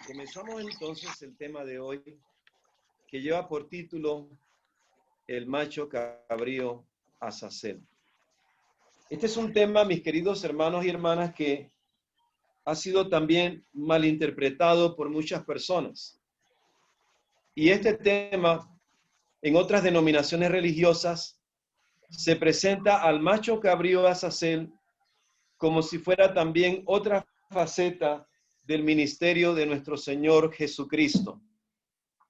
Comenzamos entonces el tema de hoy, que lleva por título El macho cabrío Azazel. Este es un tema, mis queridos hermanos y hermanas, que ha sido también malinterpretado por muchas personas. Y este tema, en otras denominaciones religiosas, se presenta al macho cabrío Azazel como si fuera también otra faceta del ministerio de nuestro Señor Jesucristo.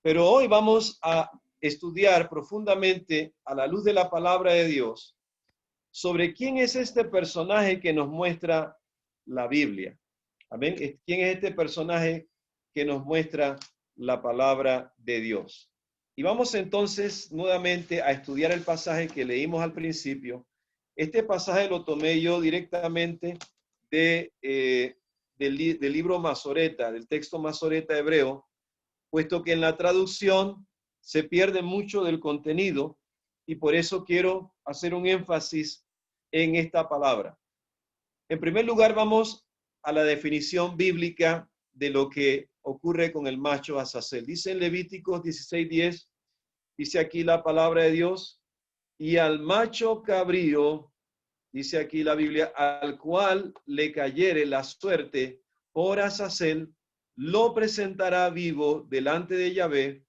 Pero hoy vamos a estudiar profundamente, a la luz de la palabra de Dios, sobre quién es este personaje que nos muestra la Biblia. Amén. ¿Quién es este personaje que nos muestra la palabra de Dios? Y vamos entonces nuevamente a estudiar el pasaje que leímos al principio. Este pasaje lo tomé yo directamente del libro Masoreta, del texto Masoreta hebreo, puesto que en la traducción se pierde mucho del contenido y por eso quiero hacer un énfasis en esta palabra. En primer lugar, vamos a la definición bíblica de lo que ocurre con el macho Azazel. Dice en Levíticos 16:10, dice aquí la palabra de Dios, y al macho cabrío, dice aquí la Biblia, al cual le cayere la suerte por Azazel, lo presentará vivo delante de Yahvé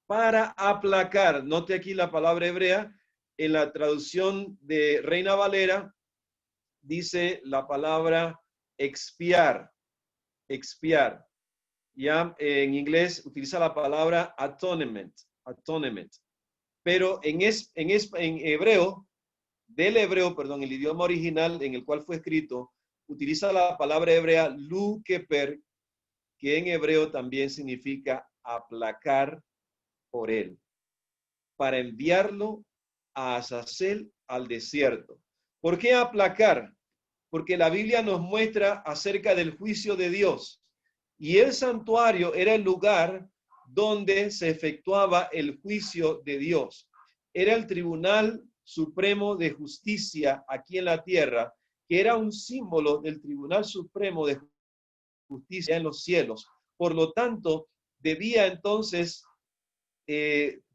para aplacar. Note aquí la palabra hebrea, en la traducción de Reina Valera, dice la palabra expiar, expiar. Ya en inglés utiliza la palabra atonement, atonement. Pero en hebreo, perdón, el idioma original en el cual fue escrito, utiliza la palabra hebrea lu keper, que en hebreo también significa aplacar por él, para enviarlo a Azazel al desierto. ¿Por qué aplacar? Porque la Biblia nos muestra acerca del juicio de Dios. Y el santuario era el lugar donde se efectuaba el juicio de Dios. Era el tribunal supremo de justicia aquí en la tierra, que era un símbolo del tribunal supremo de justicia en los cielos. Por lo tanto, debía entonces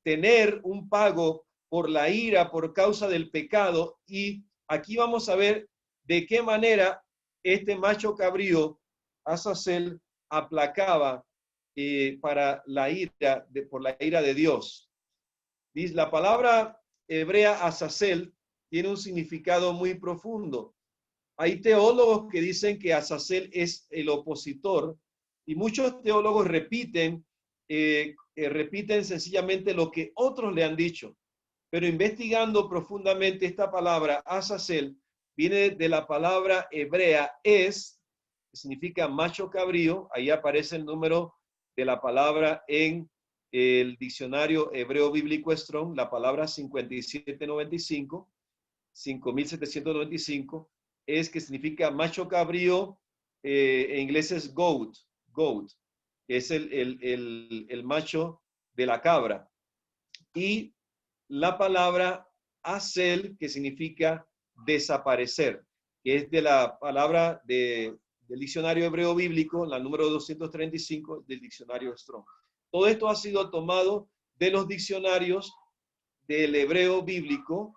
tener un pago por la ira, por causa del pecado. Y aquí vamos a ver de qué manera este macho cabrío, Azazel, aplacaba para la ira, por la ira de Dios. Dice, la palabra hebrea Azazel tiene un significado muy profundo. Hay teólogos que dicen que Azazel es el opositor y muchos teólogos repiten sencillamente lo que otros le han dicho. Pero investigando profundamente esta palabra, Azazel, viene de la palabra hebrea es, que significa macho cabrío. Ahí aparece el número de la palabra en el diccionario hebreo bíblico Strong, la palabra 5795, 5795, es que significa macho cabrío, en inglés es goat, goat, que es el macho de la cabra. Y la palabra azel, que significa desaparecer, que es de la palabra del diccionario hebreo bíblico, la número 235 del diccionario Strong. Todo esto ha sido tomado de los diccionarios del hebreo bíblico.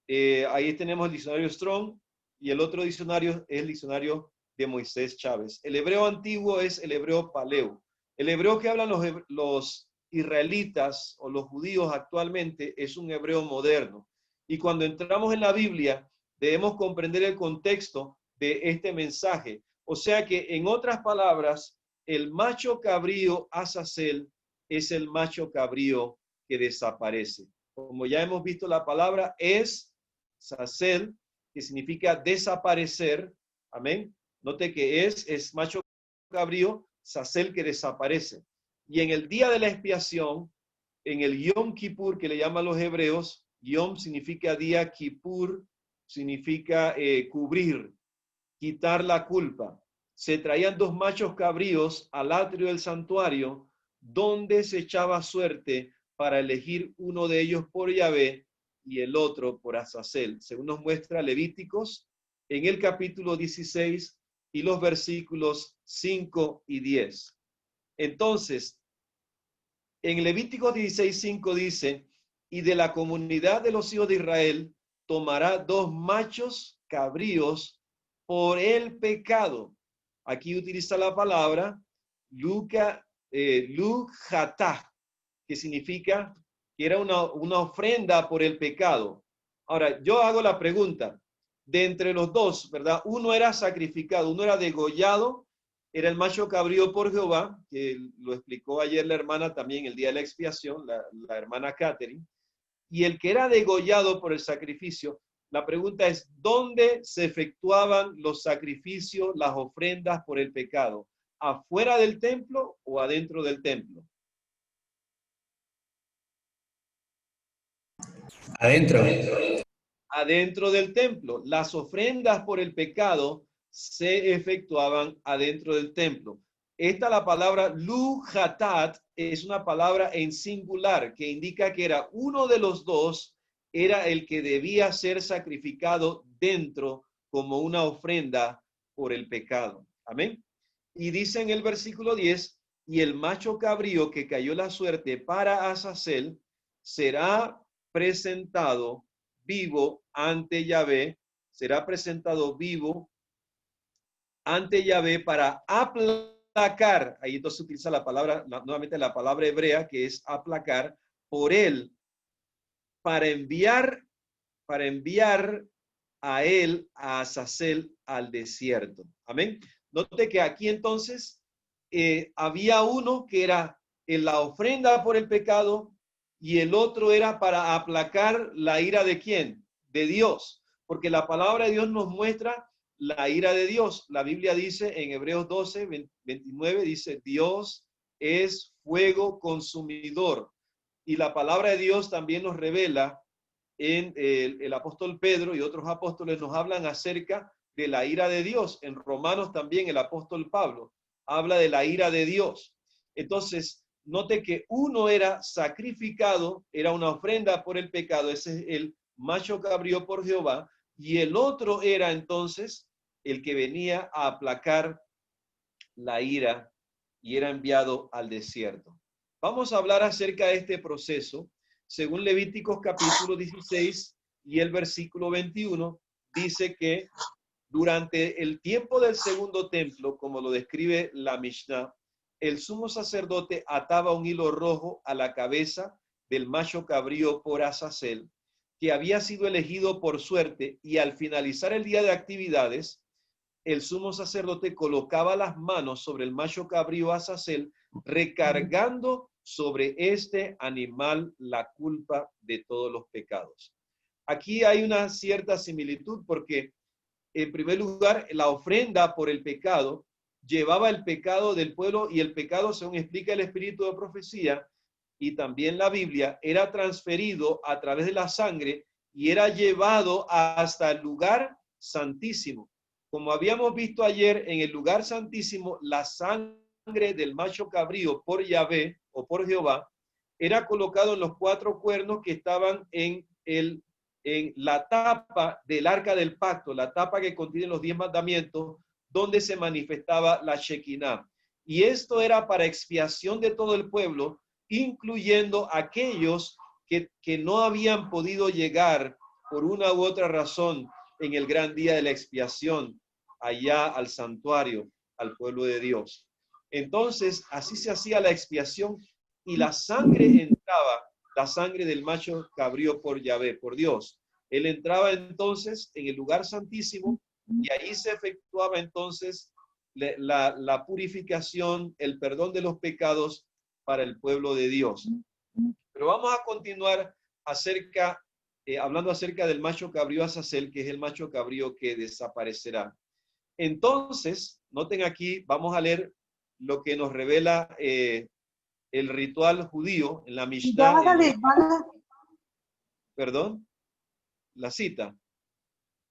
Ahí tenemos el diccionario Strong y el otro diccionario es el diccionario de Moisés Chávez. El hebreo antiguo es el hebreo paleo. El hebreo que hablan los israelitas o los judíos actualmente es un hebreo moderno. Y cuando entramos en la Biblia, debemos comprender el contexto de este mensaje. O sea que, en otras palabras, el macho cabrío Azazel es el macho cabrío que desaparece. Como ya hemos visto, la palabra es Zazel, que significa desaparecer. Amén. Note que es macho cabrío, Zazel, que desaparece. Y en el día de la expiación, en el Yom Kippur, que le llaman los hebreos, Yom significa día, Kippur significa cubrir, quitar la culpa. Se traían dos machos cabríos al atrio del santuario, donde se echaba suerte para elegir uno de ellos por Yahvé y el otro por Azazel, según nos muestra Levíticos en el capítulo 16 y los versículos 5 y 10. Entonces, en Levítico 16:5 dice, y de la comunidad de los hijos de Israel tomará 2 machos cabríos por el pecado. Aquí utiliza la palabra lujatá, que significa que era una ofrenda por el pecado. Ahora, yo hago la pregunta, de entre los dos, ¿verdad? Uno era sacrificado, uno era degollado, era el macho cabrío por Jehová, que lo explicó ayer la hermana también el día de la expiación, la hermana Catherine, y el que era degollado por el sacrificio. La pregunta es, ¿dónde se efectuaban los sacrificios, las ofrendas por el pecado? ¿Afuera del templo o adentro del templo? Adentro. Adentro del templo. Las ofrendas por el pecado se efectuaban adentro del templo. La palabra lujatat es una palabra en singular que indica que era uno de los dos, era el que debía ser sacrificado dentro como una ofrenda por el pecado. Amén. Y dice en el versículo 10, y el macho cabrío que cayó la suerte para Azazel será presentado vivo ante Yahvé, será presentado vivo ante Yahvé para aplacar. Ahí entonces utiliza la palabra, nuevamente la palabra hebrea que es aplacar por él, para enviar a él, a Azazel, al desierto. Amén. Note que aquí entonces había uno que era en la ofrenda por el pecado y el otro era para aplacar la ira de ¿quién? De Dios. Porque la palabra de Dios nos muestra la ira de Dios. La Biblia dice en Hebreos 12, 29, dice, Dios es fuego consumidor. Y la palabra de Dios también nos revela en el apóstol Pedro y otros apóstoles nos hablan acerca de la ira de Dios. En Romanos también el apóstol Pablo habla de la ira de Dios. Entonces, note que uno era sacrificado, era una ofrenda por el pecado, ese es el macho cabrío por Jehová, y el otro era entonces el que venía a aplacar la ira y era enviado al desierto. Vamos a hablar acerca de este proceso. Según Levíticos capítulo 16 y el versículo 21, dice que durante el tiempo del segundo templo, como lo describe la Mishnah, el sumo sacerdote ataba un hilo rojo a la cabeza del macho cabrío por Azazel, que había sido elegido por suerte, y al finalizar el día de actividades, el sumo sacerdote colocaba las manos sobre el macho cabrío Azazel, recargando sobre este animal la culpa de todos los pecados. Aquí hay una cierta similitud porque, en primer lugar, la ofrenda por el pecado llevaba el pecado del pueblo y el pecado, según explica el espíritu de profecía y también la Biblia, era transferido a través de la sangre y era llevado hasta el lugar santísimo. Como habíamos visto ayer, en el lugar santísimo, la sangre del macho cabrío por Yahvé o por Jehová era colocado en los 4 cuernos que estaban en la tapa del arca del pacto, la tapa que contiene los 10 mandamientos, donde se manifestaba la Shekinah. Y esto era para expiación de todo el pueblo, incluyendo aquellos que no habían podido llegar por una u otra razón en el gran día de la expiación allá al santuario, al pueblo de Dios. Entonces, así se hacía la expiación y la sangre entraba, la sangre del macho cabrío por Yahvé, por Dios. Él entraba entonces en el lugar santísimo y ahí se efectuaba entonces la purificación, el perdón de los pecados para el pueblo de Dios. Pero vamos a continuar hablando acerca del macho cabrío Azazel, que es el macho cabrío que desaparecerá. Entonces, noten aquí, vamos a leer lo que nos revela el ritual judío en la Mishnah. Perdón, la cita.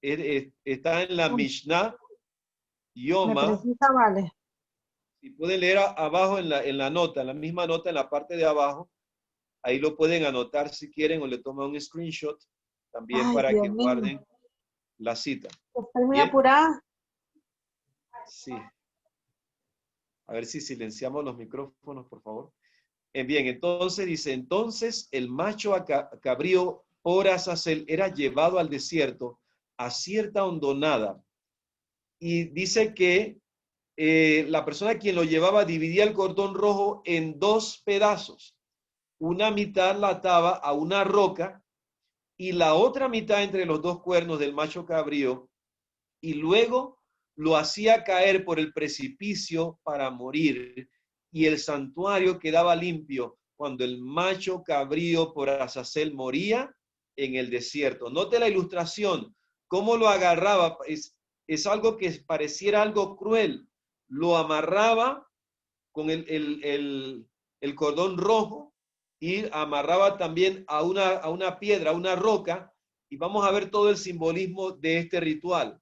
Está en la Mishnah Yoma. Vale. Si pueden leer abajo en la nota, en la misma nota, en la parte de abajo, ahí lo pueden anotar si quieren o le toman un screenshot también. Ay, para Dios que guarden la cita. Estoy muy ¿bien? Apurada. Sí. A ver si silenciamos los micrófonos, por favor. Bien, entonces dice, entonces el macho cabrío por Azazel era llevado al desierto a cierta hondonada. Y dice que la persona quien lo llevaba dividía el cordón rojo en dos pedazos. Una mitad la ataba a una roca y la otra mitad entre los dos cuernos del macho cabrío, y luego lo hacía caer por el precipicio para morir, y el santuario quedaba limpio cuando el macho cabrío por Azazel moría en el desierto. Note la ilustración, cómo lo agarraba, es algo que pareciera algo cruel. Lo amarraba con el cordón rojo y amarraba también a una piedra, a una roca, y vamos a ver todo el simbolismo de este ritual.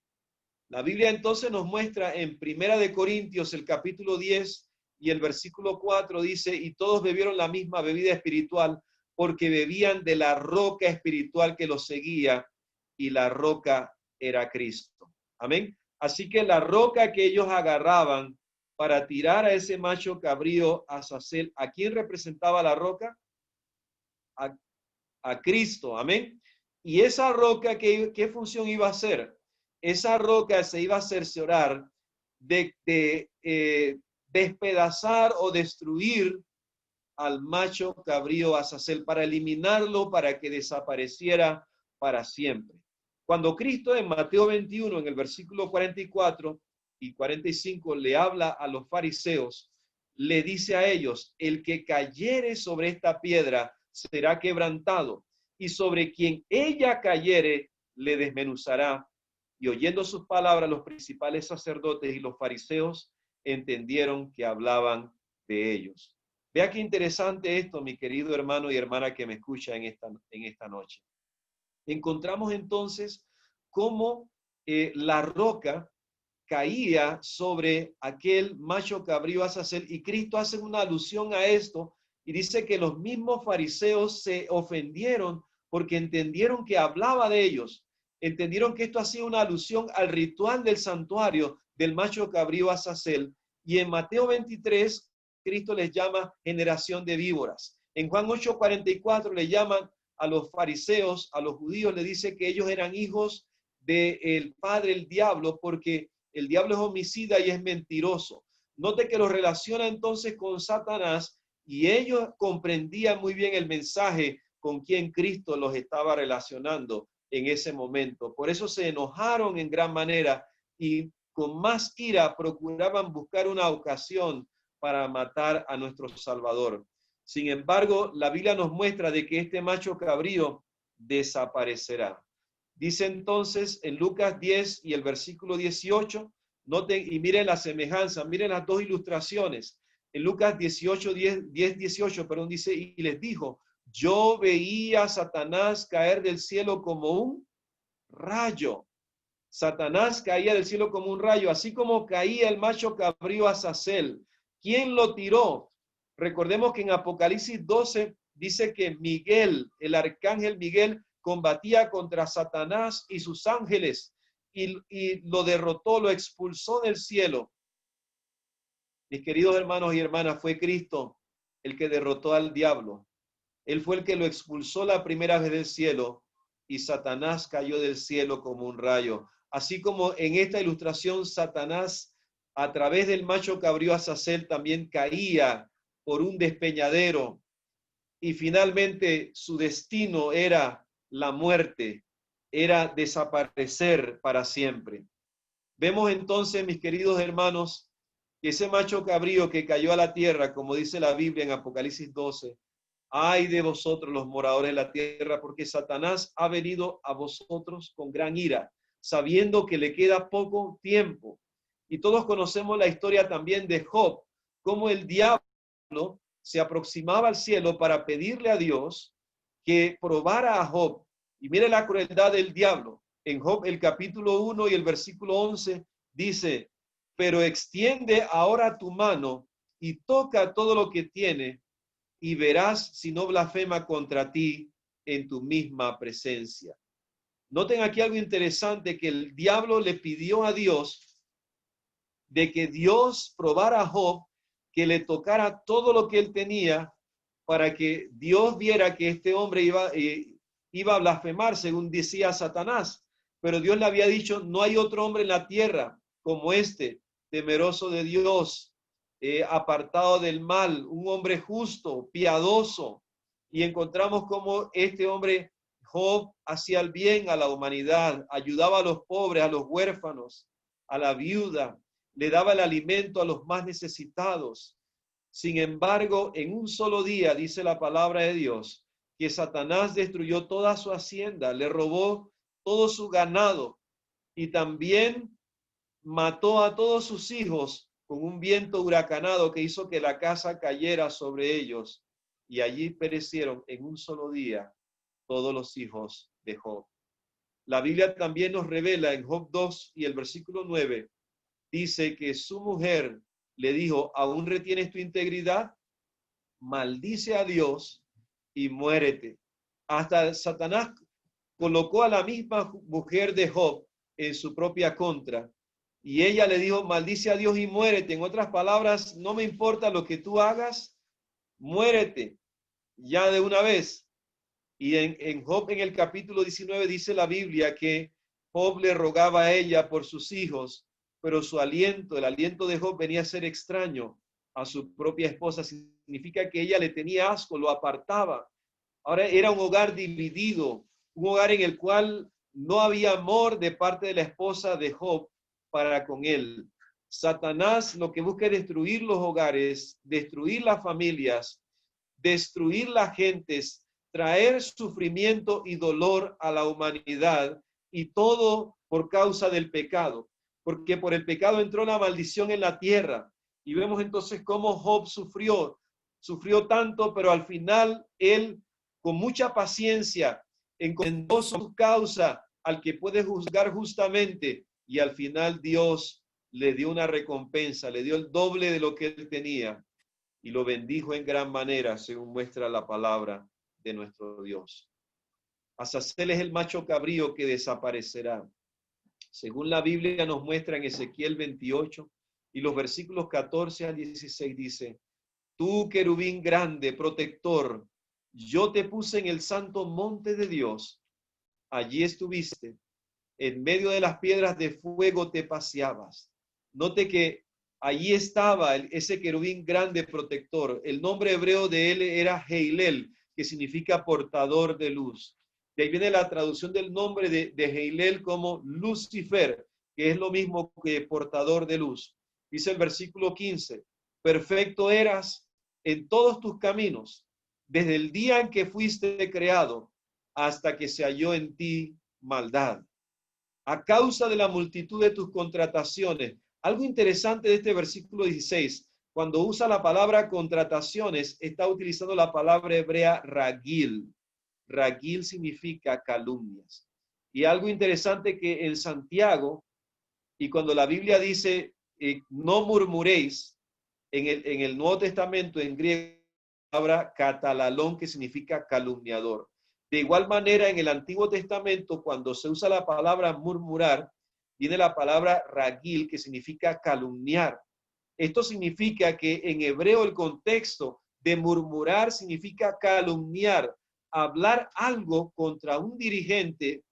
La Biblia entonces nos muestra en Primera de Corintios, el capítulo 10 y el versículo 4 dice, y todos bebieron la misma bebida espiritual porque bebían de la roca espiritual que los seguía, y la roca era Cristo. Amén. Así que la roca que ellos agarraban para tirar a ese macho cabrío Azazel, ¿a quién representaba la roca? A Cristo. Amén. Y esa roca, ¿qué función iba a hacer? Esa roca se iba a cerciorar de despedazar o destruir al macho cabrío Azazel, para eliminarlo, para que desapareciera para siempre. Cuando Cristo en Mateo 21, en el versículo 44 y 45, le habla a los fariseos, le dice a ellos, el que cayere sobre esta piedra será quebrantado, y sobre quien ella cayere le desmenuzará. Y oyendo sus palabras, los principales sacerdotes y los fariseos entendieron que hablaban de ellos. Vea qué interesante esto, mi querido hermano y hermana que me escucha en esta noche. Encontramos entonces cómo la roca caía sobre aquel macho cabrío Azazel, y Cristo hace una alusión a esto y dice que los mismos fariseos se ofendieron porque entendieron que hablaba de ellos, entendieron que esto hacía una alusión al ritual del santuario del macho cabrío Azazel, y en Mateo 23 Cristo les llama generación de víboras. En Juan 8:44 le llaman a los fariseos, a los judíos, le dice que ellos eran hijos del padre, el diablo, porque el diablo es homicida y es mentiroso. Note que lo relaciona entonces con Satanás, y ellos comprendían muy bien el mensaje con quien Cristo los estaba relacionando en ese momento. Por eso se enojaron en gran manera y con más ira procuraban buscar una ocasión para matar a nuestro Salvador. Sin embargo, la Biblia nos muestra de que este macho cabrío desaparecerá. Dice entonces en Lucas 10 y el versículo 18, noten y miren la semejanza, miren las dos ilustraciones. En Lucas 18, 10, 18, perdón, dice, y les dijo, yo veía a Satanás caer del cielo como un rayo. Satanás caía del cielo como un rayo, así como caía el macho cabrío Azazel. ¿Quién lo tiró? Recordemos que en Apocalipsis 12 dice que Miguel, el arcángel Miguel, combatía contra Satanás y sus ángeles y lo derrotó, lo expulsó del cielo. Mis queridos hermanos y hermanas, fue Cristo el que derrotó al diablo. Él fue el que lo expulsó la primera vez del cielo, y Satanás cayó del cielo como un rayo. Así como en esta ilustración Satanás a través del macho cabrío Azazel también caía por un despeñadero, y finalmente su destino era la muerte, era desaparecer para siempre. Vemos entonces, mis queridos hermanos, que ese macho cabrío que cayó a la tierra, como dice la Biblia en Apocalipsis 12, ay de vosotros los moradores de la tierra, porque Satanás ha venido a vosotros con gran ira, sabiendo que le queda poco tiempo. Y todos conocemos la historia también de Job, cómo el diablo se aproximaba al cielo para pedirle a Dios que probara a Job. Y mire la crueldad del diablo. En Job, el capítulo 1 y el versículo 11, dice, pero extiende ahora tu mano y toca todo lo que tiene, y verás si no blasfema contra ti en tu misma presencia. Noten aquí algo interesante, que el diablo le pidió a Dios de que Dios probara a Job, que le tocara todo lo que él tenía, para que Dios viera que este hombre iba a blasfemar, según decía Satanás. Pero Dios le había dicho, no hay otro hombre en la tierra como este, temeroso de Dios, apartado del mal, un hombre justo, piadoso. Y encontramos cómo este hombre, Job, hacía el bien a la humanidad, ayudaba a los pobres, a los huérfanos, a la viuda, le daba el alimento a los más necesitados. Sin embargo, en un solo día, dice la palabra de Dios, que Satanás destruyó toda su hacienda, le robó todo su ganado y también mató a todos sus hijos con un viento huracanado que hizo que la casa cayera sobre ellos. Y allí perecieron en un solo día todos los hijos de Job. La Biblia también nos revela en Job 2 y el versículo 9, dice que su mujer le dijo, ¿aún retienes tu integridad? Maldice a Dios y muérete. Hasta Satanás colocó a la misma mujer de Job en su propia contra. Y ella le dijo, maldice a Dios y muérete. En otras palabras, no me importa lo que tú hagas, muérete ya de una vez. Y en Job, en el capítulo 19, dice la Biblia que Job le rogaba a ella por sus hijos, pero su aliento, el aliento de Job venía a ser extraño a su propia esposa. Significa que ella le tenía asco, lo apartaba. Ahora era un hogar dividido, un hogar en el cual no había amor de parte de la esposa de Job para con él. Satanás lo que busca es destruir los hogares, destruir las familias, destruir las gentes, traer sufrimiento y dolor a la humanidad, y todo por causa del pecado, porque por el pecado entró la maldición en la tierra. Y vemos entonces cómo Job sufrió tanto, pero al final él, con mucha paciencia, encomendó su causa al que puede juzgar justamente, y al final Dios le dio una recompensa, le dio el doble de lo que él tenía, y lo bendijo en gran manera, según muestra la palabra de nuestro Dios. Azazel es el macho cabrío que desaparecerá. Según la Biblia nos muestra en Ezequiel 28 y los versículos 14 al 16 dice, tú, querubín grande, protector, yo te puse en el santo monte de Dios. Allí estuviste, en medio de las piedras de fuego te paseabas. Note que allí estaba ese querubín grande protector. El nombre hebreo de él era Heilel, que significa portador de luz. De ahí viene la traducción del nombre de Heilel como Lucifer, que es lo mismo que portador de luz. Dice el versículo 15, perfecto eras en todos tus caminos, desde el día en que fuiste creado hasta que se halló en ti maldad. A causa de la multitud de tus contrataciones. Algo interesante de este versículo 16, cuando usa la palabra contrataciones, está utilizando la palabra hebrea ragil. Ragil significa calumnias. Y algo interesante que en Santiago, y cuando la Biblia dice, no murmuréis, en el Nuevo Testamento, en griego, la palabra catalalón, que significa calumniador. De igual manera, en el Antiguo Testamento, cuando se usa la palabra murmurar, viene la palabra ragil, que significa calumniar. Esto significa que en hebreo el contexto de murmurar significa calumniar, hablar algo contra un dirigente,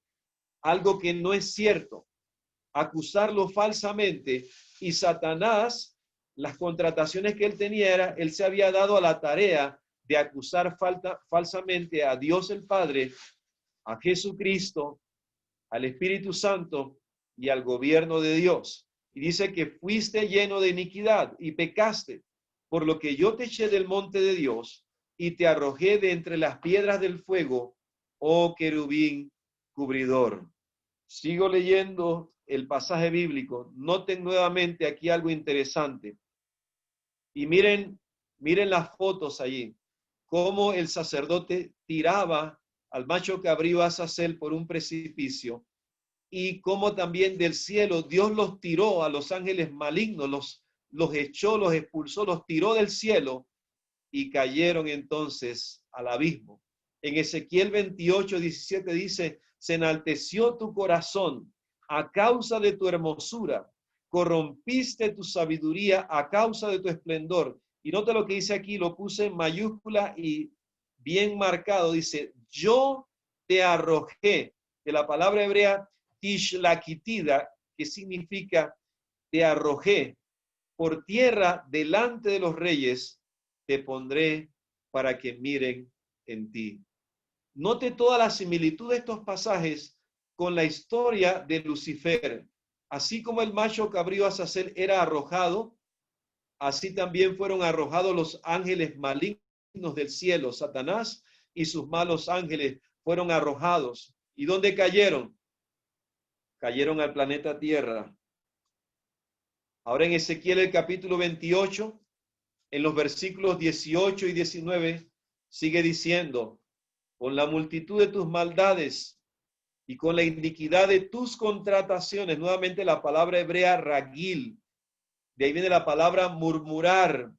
algo que no es cierto, acusarlo falsamente. Y Satanás, las contrataciones que él tenía era, él se había dado a la tarea de acusar falsamente a Dios el Padre, a Jesucristo, al Espíritu Santo y al gobierno de Dios. Y dice que fuiste lleno de iniquidad y pecaste, por lo que yo te eché del monte de Dios y te arrojé de entre las piedras del fuego, oh querubín cubridor. Sigo leyendo el pasaje bíblico. Noten nuevamente aquí algo interesante. Y miren las fotos allí. Cómo el sacerdote tiraba al macho cabrío Azazel por un precipicio, y cómo también del cielo Dios los tiró a los ángeles malignos, los echó, los expulsó, los tiró del cielo y cayeron entonces al abismo. En Ezequiel 28, 17 dice, se enalteció tu corazón a causa de tu hermosura corrompiste tu sabiduría a causa de tu esplendor. Y nota lo que dice aquí, lo puse en mayúscula y bien marcado, dice, yo te arrojé, de la palabra hebrea tishlakitida, que significa te arrojé por tierra delante de los reyes, te pondré para que miren en ti. Note toda la similitud de estos pasajes con la historia de Lucifer. Así como el macho cabrío Azazel era arrojado, así también fueron arrojados los ángeles malignos del cielo. Satanás y sus malos ángeles fueron arrojados. ¿Y dónde cayeron? Cayeron al planeta Tierra. Ahora en Ezequiel el capítulo 28, en los versículos 18 y 19, sigue diciendo, con la multitud de tus maldades y con la iniquidad de tus contrataciones, nuevamente la palabra hebrea ragil, de ahí viene la palabra murmurar,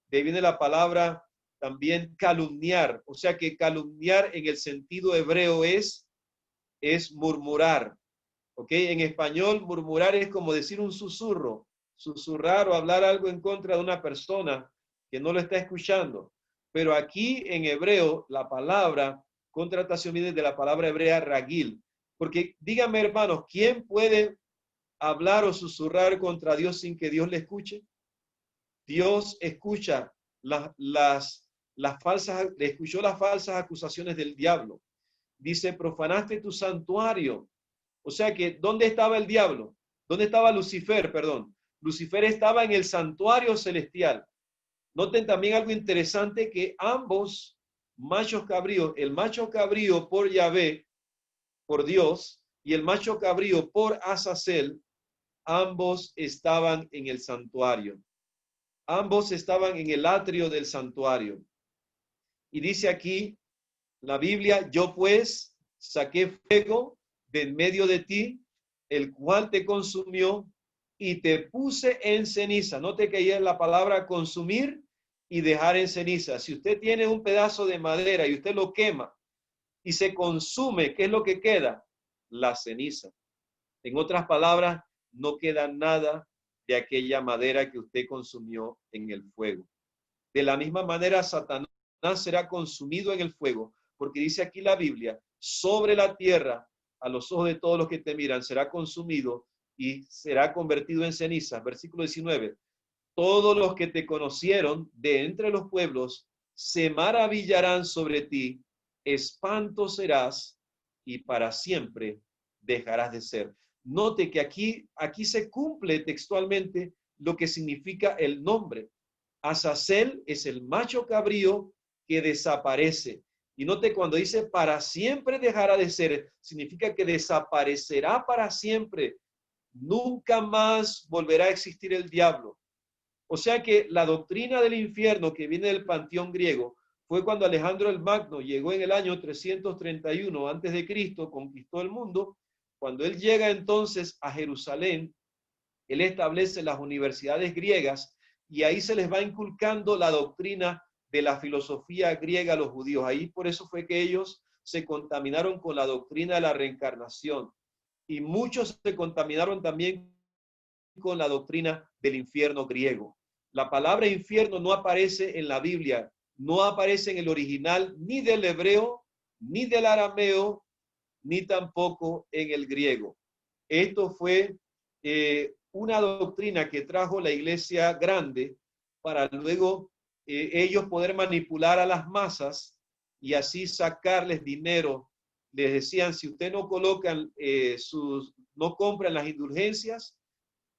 de ahí viene la palabra también calumniar, o sea que calumniar en el sentido hebreo es murmurar, ¿ok? En español murmurar es como decir un susurro, susurrar o hablar algo en contra de una persona que no lo está escuchando. Pero aquí en hebreo la palabra contratación viene de la palabra hebrea ragil. Porque díganme, hermanos, ¿quién puede hablar o susurrar contra Dios sin que Dios le escuche? Dios escucha escuchó las falsas acusaciones del diablo. Dice, profanaste tu santuario. O sea que, ¿dónde estaba el diablo? ¿Dónde estaba Lucifer? Perdón. Lucifer estaba en el santuario celestial. Noten también algo interesante, que ambos machos cabríos, el macho cabrío por Yahvé, por Dios, y el macho cabrío por Azazel, ambos estaban en el santuario. Ambos estaban en el atrio del santuario. Y dice aquí la Biblia, yo pues saqué fuego de en medio de ti, el cual te consumió y te puse en ceniza. Note que ahí es la palabra consumir y dejar en ceniza. Si usted tiene un pedazo de madera y usted lo quema y se consume, ¿qué es lo que queda? La ceniza. En otras palabras, no queda nada de aquella madera que usted consumió en el fuego. De la misma manera, Satanás será consumido en el fuego, porque dice aquí la Biblia, sobre la tierra, a los ojos de todos los que te miran, será consumido y será convertido en cenizas. Versículo 19. Todos los que te conocieron de entre los pueblos se maravillarán sobre ti, espanto serás y para siempre dejarás de ser. Note que aquí se cumple textualmente lo que significa el nombre. Azazel es el macho cabrío que desaparece. Y note cuando dice para siempre dejará de ser, significa que desaparecerá para siempre. Nunca más volverá a existir el diablo. O sea que la doctrina del infierno que viene del panteón griego fue cuando Alejandro el Magno llegó en el año 331 antes de Cristo, conquistó el mundo. Cuando él llega entonces a Jerusalén, él establece las universidades griegas y ahí se les va inculcando la doctrina de la filosofía griega a los judíos. Ahí por eso fue que ellos se contaminaron con la doctrina de la reencarnación y muchos se contaminaron también con la doctrina del infierno griego. La palabra infierno no aparece en la Biblia, no aparece en el original ni del hebreo, ni del arameo, ni tampoco en el griego. Esto fue una doctrina que trajo la iglesia grande para luego ellos poder manipular a las masas y así sacarles dinero. Les decían, si usted no colocan no compran las indulgencias,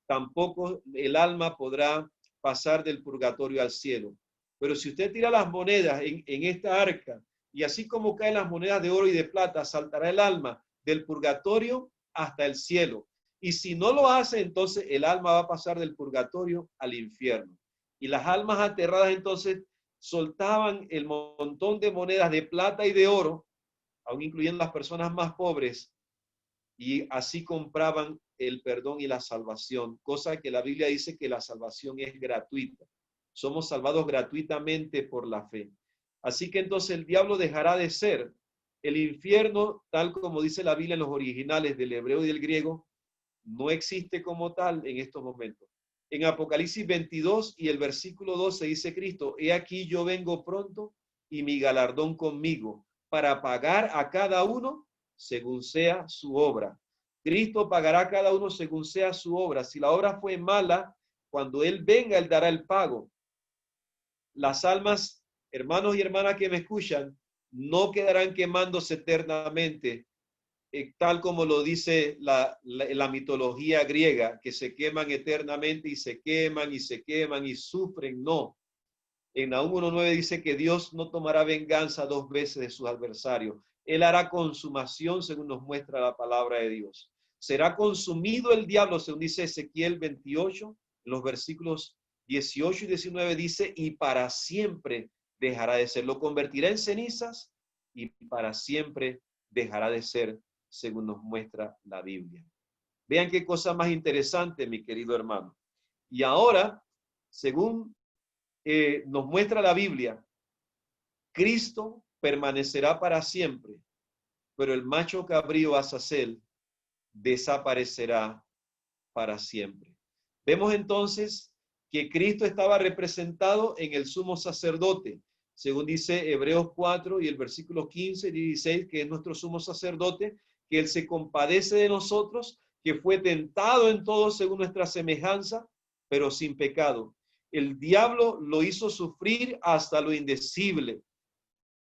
tampoco el alma podrá pasar del purgatorio al cielo. Pero si usted tira las monedas en esta arca, y así como caen las monedas de oro y de plata, saltará el alma del purgatorio hasta el cielo. Y si no lo hace, entonces el alma va a pasar del purgatorio al infierno. Y las almas aterradas entonces soltaban el montón de monedas de plata y de oro, aún incluyendo las personas más pobres, y así compraban el perdón y la salvación, cosa que la Biblia dice que la salvación es gratuita. Somos salvados gratuitamente por la fe. Así que entonces el diablo dejará de ser. El infierno, tal como dice la Biblia en los originales del hebreo y del griego, no existe como tal en estos momentos. En Apocalipsis 22 y el versículo 12 dice Cristo, he aquí yo vengo pronto y mi galardón conmigo para pagar a cada uno según sea su obra. Cristo pagará a cada uno según sea su obra. Si la obra fue mala, cuando Él venga, Él dará el pago. Las almas, hermanos y hermanas que me escuchan, no quedarán quemándose eternamente, tal como lo dice la mitología griega, que se queman eternamente y se queman y se queman y sufren. No. En Nahum 1:9 dice que Dios no tomará venganza 2 veces de sus adversarios. Él hará consumación, según nos muestra la palabra de Dios. Será consumido el diablo, según dice Ezequiel 28, los versículos 18 y 19 dice, y para siempre dejará de ser. Lo convertirá en cenizas y para siempre dejará de ser, según nos muestra la Biblia. Vean qué cosa más interesante, mi querido hermano. Y ahora, según nos muestra la Biblia, Cristo permanecerá para siempre, pero el macho cabrío Azazel desaparecerá para siempre. Vemos entonces que Cristo estaba representado en el sumo sacerdote, según dice Hebreos 4 y el versículo 15 y 16, que es nuestro sumo sacerdote, que Él se compadece de nosotros, que fue tentado en todo según nuestra semejanza, pero sin pecado. El diablo lo hizo sufrir hasta lo indecible.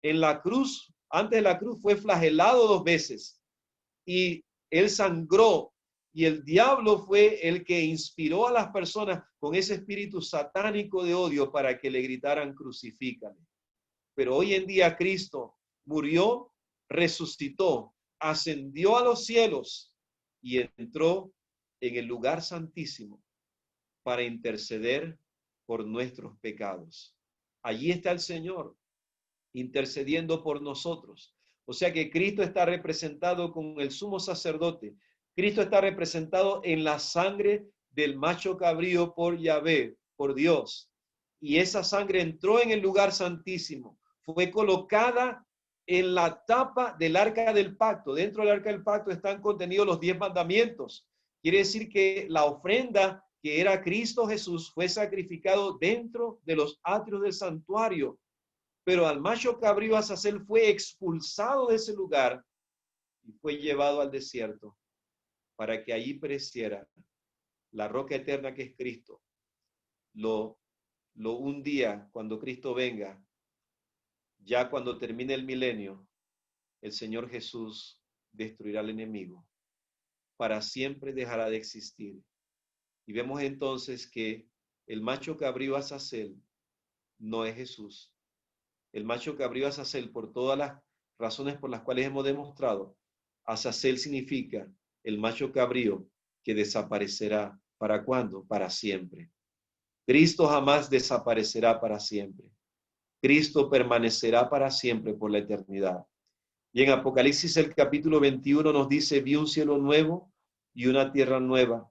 En la cruz, antes de la cruz, fue flagelado 2 veces y Él sangró. Y el diablo fue el que inspiró a las personas con ese espíritu satánico de odio para que le gritaran crucifícale. Pero hoy en día Cristo murió, resucitó, ascendió a los cielos y entró en el lugar santísimo para interceder por nuestros pecados. Allí está el Señor intercediendo por nosotros. O sea que Cristo está representado con el sumo sacerdote. Cristo está representado en la sangre del macho cabrío por Yahvé, por Dios. Y esa sangre entró en el lugar santísimo. Fue colocada en la tapa del arca del pacto. Dentro del arca del pacto están contenidos los 10 mandamientos. Quiere decir que la ofrenda que era Cristo Jesús fue sacrificado dentro de los atrios del santuario. Pero al macho cabrío Azazel fue expulsado de ese lugar y fue llevado al desierto para que allí pereciera la roca eterna que es Cristo. Un día, cuando Cristo venga, ya cuando termine el milenio, el Señor Jesús destruirá al enemigo. Para siempre dejará de existir. Y vemos entonces que el macho cabrío Azazel no es Jesús. El macho cabrío Azazel, por todas las razones por las cuales hemos demostrado, Azazel significa el macho cabrío que desaparecerá. ¿Para cuándo? Para siempre. Cristo jamás desaparecerá para siempre. Cristo permanecerá para siempre por la eternidad. Y en Apocalipsis el capítulo 21 nos dice, vi un cielo nuevo y una tierra nueva,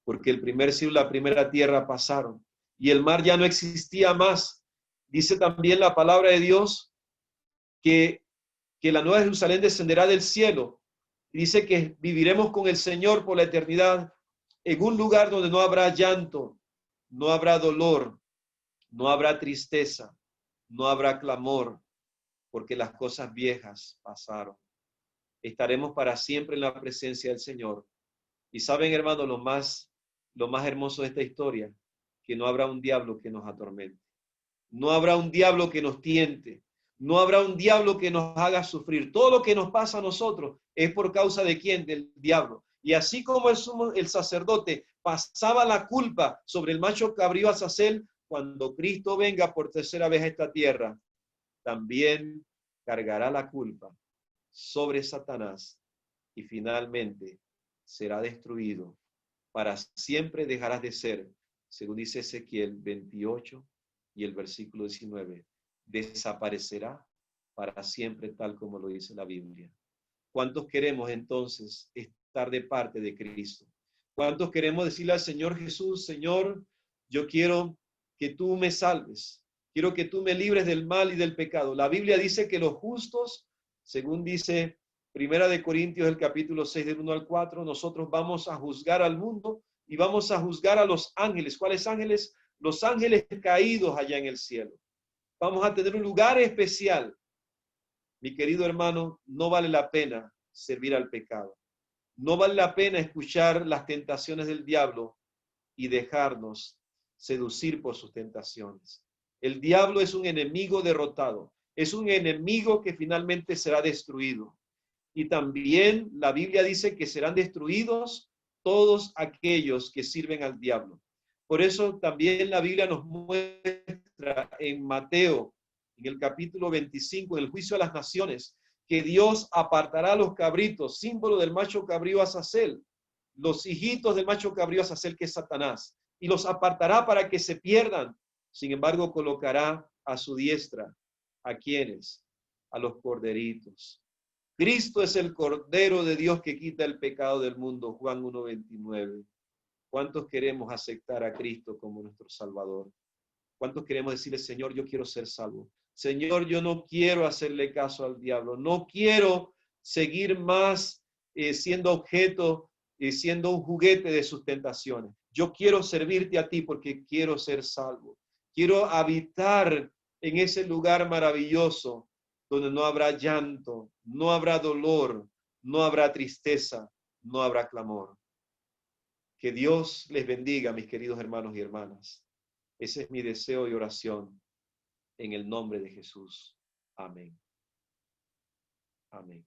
porque el primer cielo y la primera tierra pasaron y el mar ya no existía más. Dice también la palabra de Dios que la nueva Jerusalén descenderá del cielo. Dice que viviremos con el Señor por la eternidad en un lugar donde no habrá llanto, no habrá dolor, no habrá tristeza, no habrá clamor, porque las cosas viejas pasaron. Estaremos para siempre en la presencia del Señor. Y saben, hermanos, lo más hermoso de esta historia, que no habrá un diablo que nos atormente. No habrá un diablo que nos tiente. No habrá un diablo que nos haga sufrir. Todo lo que nos pasa a nosotros es por causa de quién, del diablo. Y así como el sacerdote pasaba la culpa sobre el macho cabrío Azazel, cuando Cristo venga por tercera vez a esta tierra, también cargará la culpa sobre Satanás y finalmente será destruido. Para siempre dejarás de ser, según dice Ezequiel 28 y el versículo 19, desaparecerá para siempre, tal como lo dice la Biblia. ¿Cuántos queremos entonces estar de parte de Cristo? ¿Cuántos queremos decirle al Señor Jesús, Señor, yo quiero que tú me salves, quiero que tú me libres del mal y del pecado? La Biblia dice que los justos, según dice Primera de Corintios, el capítulo 6, del 1 al 4, nosotros vamos a juzgar al mundo y vamos a juzgar a los ángeles. ¿Cuáles ángeles? Los ángeles caídos allá en el cielo. Vamos a tener un lugar especial. Mi querido hermano, no vale la pena servir al pecado. No vale la pena escuchar las tentaciones del diablo y dejarnos seducir por sus tentaciones. El diablo es un enemigo derrotado. Es un enemigo que finalmente será destruido. Y también la Biblia dice que serán destruidos todos aquellos que sirven al diablo. Por eso también la Biblia nos muestra en Mateo, en el capítulo 25, en el juicio a las naciones, que Dios apartará a los cabritos, símbolo del macho cabrío Azazel, los hijitos del macho cabrío Azazel, que es Satanás, y los apartará para que se pierdan. Sin embargo, colocará a su diestra, ¿a quiénes? A los corderitos. Cristo es el Cordero de Dios que quita el pecado del mundo, Juan 1:29. ¿Cuántos queremos aceptar a Cristo como nuestro Salvador? ¿Cuántos queremos decirle, Señor, yo quiero ser salvo? Señor, yo no quiero hacerle caso al diablo, no quiero seguir más siendo objeto, siendo un juguete de sus tentaciones. Yo quiero servirte a ti porque quiero ser salvo. Quiero habitar en ese lugar maravilloso donde no habrá llanto, no habrá dolor, no habrá tristeza, no habrá clamor. Que Dios les bendiga, mis queridos hermanos y hermanas. Ese es mi deseo y oración en el nombre de Jesús. Amén. Amén.